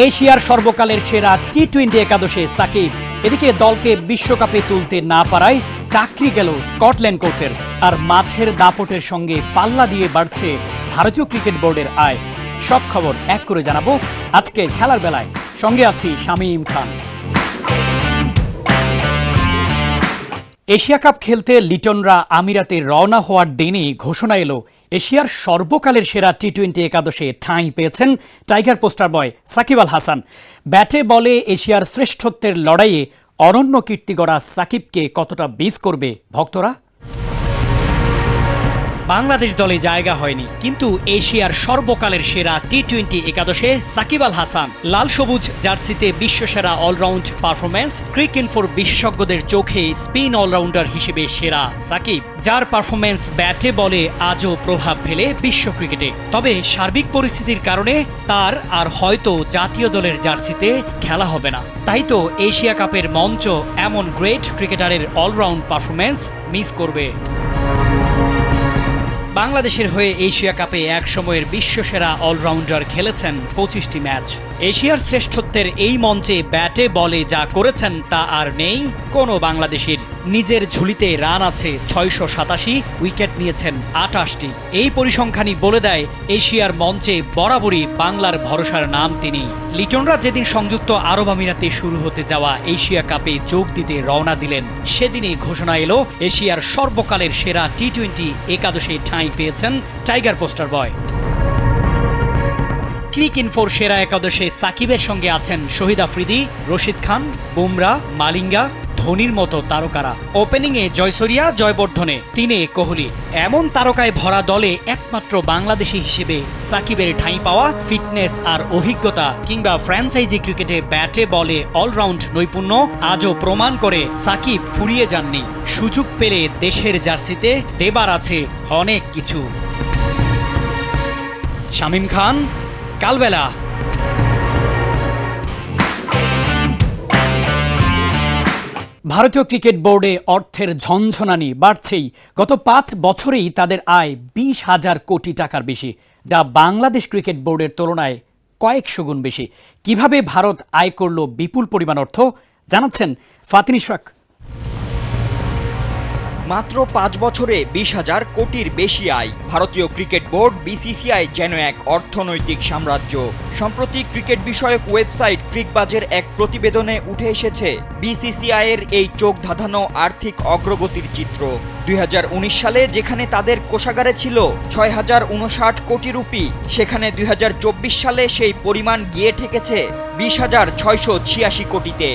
এশিয়ার সর্বকালের সেরা টি-20 একাদশে সাকিব। এদিকে দলকে বিশ্বকাপে তুলতে না পারায় চাকরি গেল স্কটল্যান্ড কোচের। আর মাঠের দাপটের সঙ্গে পাল্লা দিয়ে বাড়ছে ভারতীয় ক্রিকেট বোর্ডের আয়। সব খবর এক করে জানাবো আজকের খেলার বেলায়। সঙ্গে আছি শামীম খান। এশিয়া কাপ খেলতে লিটনরা আমিরাতে রওনা হওয়ার দিনই ঘোষণা এলো এশিয়ার সর্বকালের সেরা টি-20 একাদশে ঠাঁই পেয়েছেন টাইগার পোস্টার বয় সাকিব আল হাসান। ব্যাটে বলে এশিয়ার শ্রেষ্ঠত্বের লড়াইয়ে অনন্য কীর্তি গড়া সাকিবকে কতটা মিস করবে ভক্তরা। বাংলাদেশ দলে জায়গা হয়নি, কিন্তু এশিয়ার সর্বকালের সেরা টি-20 একাদশে সাকিব আল হাসান। লাল সবুজ জার্সিতে বিশ্বসেরা অলরাউন্ড পারফরম্যান্স। ক্রিকইনফোর বিশেষজ্ঞদের চোখে স্পিন অলরাউন্ডার হিসেবে সেরা সাকিব, যার পারফরম্যান্স ব্যাটে বলে আজও প্রভাব ফেলে বিশ্ব ক্রিকেটে। তবে সার্বিক পরিস্থিতির কারণে তার আর হয়তো জাতীয় দলের জার্সিতে খেলা হবে না। তাই তো এশিয়া কাপের মঞ্চ এমন গ্রেট ক্রিকেটারের অলরাউন্ড পারফরম্যান্স মিস করবে। বাংলাদেশের হয়ে এশিয়া কাপে এক সময়ের বিশ্বসেরা অলরাউন্ডার খেলেছেন 25টি ম্যাচ। এশিয়ার শ্রেষ্ঠত্বের এই মঞ্চে ব্যাটে বলে যা করেছেন তা আর নেই কোনো বাংলাদেশির। নিজের ঝুলিতে রান আছে 687, উইকেট নিয়েছেন 28টি। এই পরিসংখ্যানই বলে দেয় এশিয়ার মঞ্চে বরাবরই বাংলার ভরসার নাম তিনি। লিটনরা যেদিন সংযুক্ত আরব আমিরাতে শুরু হতে যাওয়া এশিয়া কাপে যোগ দিতে রওনা দিলেন, সেদিনই ঘোষণা এলো এশিয়ার সর্বকালের সেরা টি-20 একাদশে ঠাঁই পেয়েছেন টাইগার পোস্টার বয়। ক্রিকইনফোর সেরা একাদশে সাকিবের সঙ্গে আছেন শহীদ আফ্রিদি, রশিদ খান, বুমরা, মালিঙ্গা, ধোনির মতো তারকারা। ওপেনিংয়ে জয়সূরিয়া, জয়বর্ধনে, তিনে কোহলি। এমন তারকায় ভরা দলে একমাত্র বাংলাদেশি হিসেবে সাকিবের ঠাঁই পাওয়া ফিটনেস আর অভিজ্ঞতা কিংবা ফ্র্যাঞ্চাইজি ক্রিকেটে ব্যাটে বলে অলরাউন্ড নৈপুণ্য আজও প্রমাণ করে সাকিব ফুরিয়ে যাননি। সুযোগ পেলে দেশের জার্সিতে দেবার আছে অনেক কিছু। শামীম খান, কালবেলা। ভারতীয় ক্রিকেট বোর্ডে অর্থের ঝনঝনানি বাড়ছেই। গত 5 বছরেই তাদের আয় 20,000 কোটি টাকার বেশি, যা বাংলাদেশ ক্রিকেট বোর্ডের তুলনায় কয়েকশো গুণ বেশি। কিভাবে ভারত আয় করল বিপুল পরিমাণ অর্থ, জানাচ্ছেন ফাতিন ইশরাক। মাত্র 5 বছরে 20,000 কোটির বেশি আয়। ভারতীয় ক্রিকেট বোর্ড বিসিসিআই যেন এক অর্থনৈতিক সাম্রাজ্য। সম্প্রতি ক্রিকেট বিষয়ক ওয়েবসাইট ক্রিকবাজের এক প্রতিবেদনে উঠে এসেছে বিসিসিআইয়ের এই চোখ ধাঁধানো আর্থিক অগ্রগতির চিত্র। 2019 সালে যেখানে তাদের কোষাগারে ছিল 6,059 কোটি রুপি, সেখানে 2024 সালে সেই পরিমাণ গিয়ে ঠেকেছে 20,686 কোটিতে।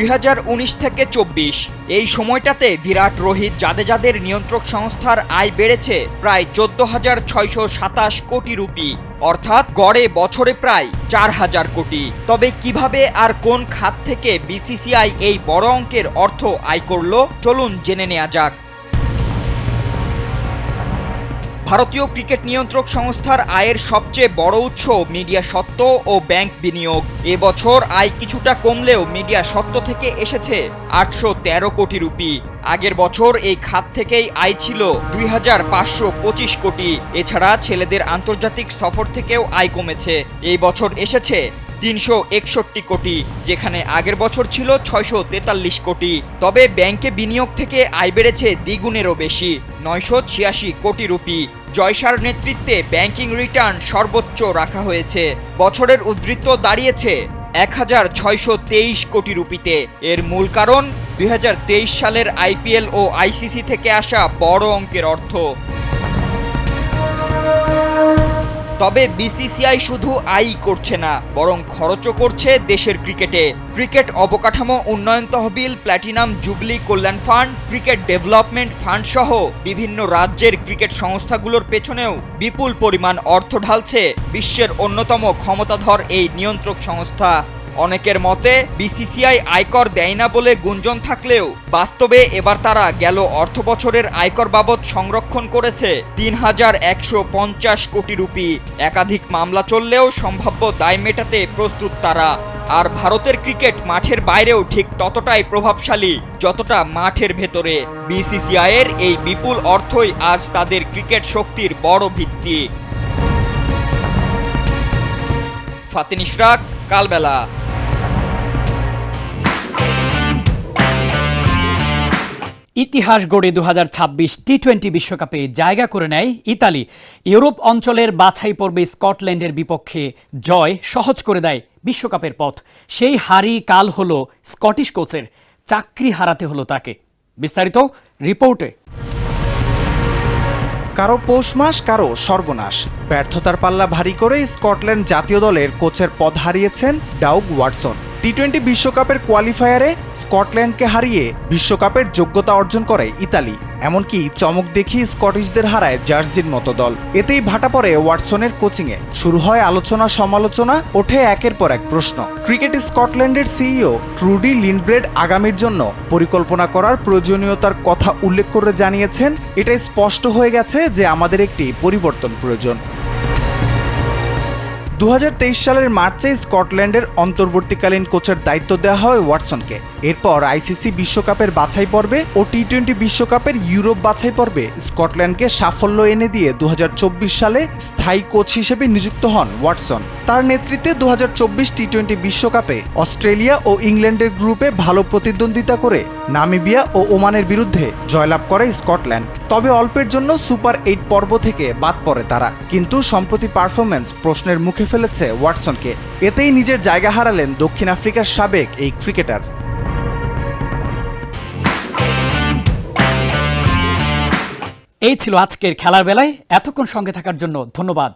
2019 থেকে 24 এই সময়টাতে বিরাট, রোহিত, জাদেজাদের নিয়ন্ত্রক সংস্থার আয় বেড়েছে প্রায় 14,627 কোটি রুপি, অর্থাৎ গড়ে বছরে প্রায় 4,000 কোটি। তবে কিভাবে আর কোন খাত থেকে বিসিসিআই এই বড় অঙ্কের অর্থ আয় করল, চলুন জেনে নেওয়া যাক। ভারতীয় ক্রিকেট নিয়ন্ত্রক সংস্থার আয়ের সবচেয়ে বড় উৎস মিডিয়া স্বত্ব ও ব্যাংক বিনিয়োগ। এবছর আয় কিছুটা কমলেও মিডিয়া স্বত্ব থেকে এসেছে 813 কোটি রুপি। আগের বছর এই খাত থেকেই আয় ছিল 2,525 কোটি। এছাড়া ছেলেদের আন্তর্জাতিক সফর থেকেও আয় কমেছে। এই বছর এসেছে 361 কোটি, যেখানে আগের বছর ছিল 643 কোটি। তবে ব্যাংকে বিনিয়োগ থেকে আয় বেড়েছে দ্বিগুণেরও বেশি, 986 কোটি রুপি। জয়সার নেতৃত্বে ব্যাংকিং রিটার্ন সর্বোচ্চ রাখা হয়েছে। বছরের উদ্ধৃত দাঁড়িয়েছে 1,623 কোটি রুপিতে। এর মূল কারণ 2023 সালের আইপিএল ও আইসিসি থেকে আসা বড় অঙ্কের অর্থ। তবে বিসিসিআই শুধু আয়ই করছে না, বরং খরচও করছে দেশের ক্রিকেটে। ক্রিকেট অবকাঠামো উন্নয়ন তহবিল, প্ল্যাটিনাম জুবলি কল্যাণ ফান্ড, ক্রিকেট ডেভেলপমেন্ট ফান্ড সহ বিভিন্ন রাজ্যের ক্রিকেট সংস্থাগুলোর পেছনেও বিপুল পরিমাণ অর্থ ঢালছে বিশ্বের অন্যতম ক্ষমতাধর এই নিয়ন্ত্রক সংস্থা। অনেকের মতে বিসিসিআই আয়কর দেয় না বলে গুঞ্জন থাকলেও বাস্তবে এবার তারা গেল অর্থবছরের আয়কর বাবদ সংরক্ষণ করেছে 3,150 কোটি রুপি। একাধিক মামলা চললেও সম্ভাব্য দায় মেটাতে প্রস্তুত তারা। আর ভারতের ক্রিকেট মাঠের বাইরেও ঠিক ততটাই প্রভাবশালী যতটা মাঠের ভেতরে। বিসিসিআইয়ের এই বিপুল অর্থই আজ তাদের ক্রিকেট শক্তির বড় ভিত্তি। ফাতিন ইশরাক, কালবেলা। ইতিহাস গড়ে 2026 টি-20 বিশ্বকাপে জায়গা করে নেয় ইতালি। ইউরোপ অঞ্চলের বাছাই পর্বে স্কটল্যান্ডের বিপক্ষে জয় সহজ করে দেয় বিশ্বকাপের পথ। সেই হারই কাল হলো স্কটিশ কোচের, চাকরি হারাতে হলো তাকে। বিস্তারিত রিপোর্টে। কারো পৌষ মাস, কারো সর্বনাশ। ব্যর্থতার পাল্লা ভারী করে স্কটল্যান্ড জাতীয় দলের কোচের পদ হারিয়েছেন ডাউগ ওয়াটসন। টি-20 বিশ্বকাপের কোয়ালিফায়ারে স্কটল্যান্ডকে হারিয়ে বিশ্বকাপের যোগ্যতা অর্জন করে ইতালি। এমনকি চমক দেখিয়ে স্কটিশদের হারায় জার্সির মতো দল। এতেই ভাটা পড়ে ওয়াটসনের কোচিংয়ে। শুরু হয় আলোচনা সমালোচনা, ওঠে একের পর এক প্রশ্ন। ক্রিকেট স্কটল্যান্ডের সিইও ট্রুডি লিন্ডব্রেড আগামীর জন্য পরিকল্পনা করার প্রয়োজনীয়তার কথা উল্লেখ করে জানিয়েছেন, এটাই স্পষ্ট হয়ে গেছে যে আমাদের একটি পরিবর্তন প্রয়োজন। 2023 সালের মার্চে স্কটল্যান্ডের অন্তর্বর্তীকালীন কোচের দায়িত্ব দেওয়া হয় ওয়াটসনকে। এরপর আইসিসি বিশ্বকাপের বাছাই পর্বে ও টি-20 বিশ্বকাপের ইউরোপ বাছাই পর্বে স্কটল্যান্ডকে সাফল্য এনে দিয়ে 2024 সালে স্থায়ী কোচ হিসেবে নিযুক্ত হন ওয়াটসন। তার নেতৃত্বে 2024 টি-20 বিশ্বকাপে অস্ট্রেলিয়া ও ইংল্যান্ডের গ্রুপে ভালো প্রতিদ্বন্দ্বিতা করে নামিবিয়া ও ওমানের বিরুদ্ধে জয়লাভ করে স্কটল্যান্ড। তবে অল্পের জন্য সুপার 8 পর্ব থেকে বাদ পড়ে তারা। কিন্তু সম্প্রতি পারফরম্যান্স প্রশ্নের মুখে ফেলেছে ওয়াটসনকে। এতেই নিজের জায়গা হারালেন দক্ষিণ আফ্রিকার সাবেক এই ক্রিকেটার। এই ছিল আজকের খেলার বেলায়। এতক্ষণ সঙ্গে থাকার জন্য ধন্যবাদ।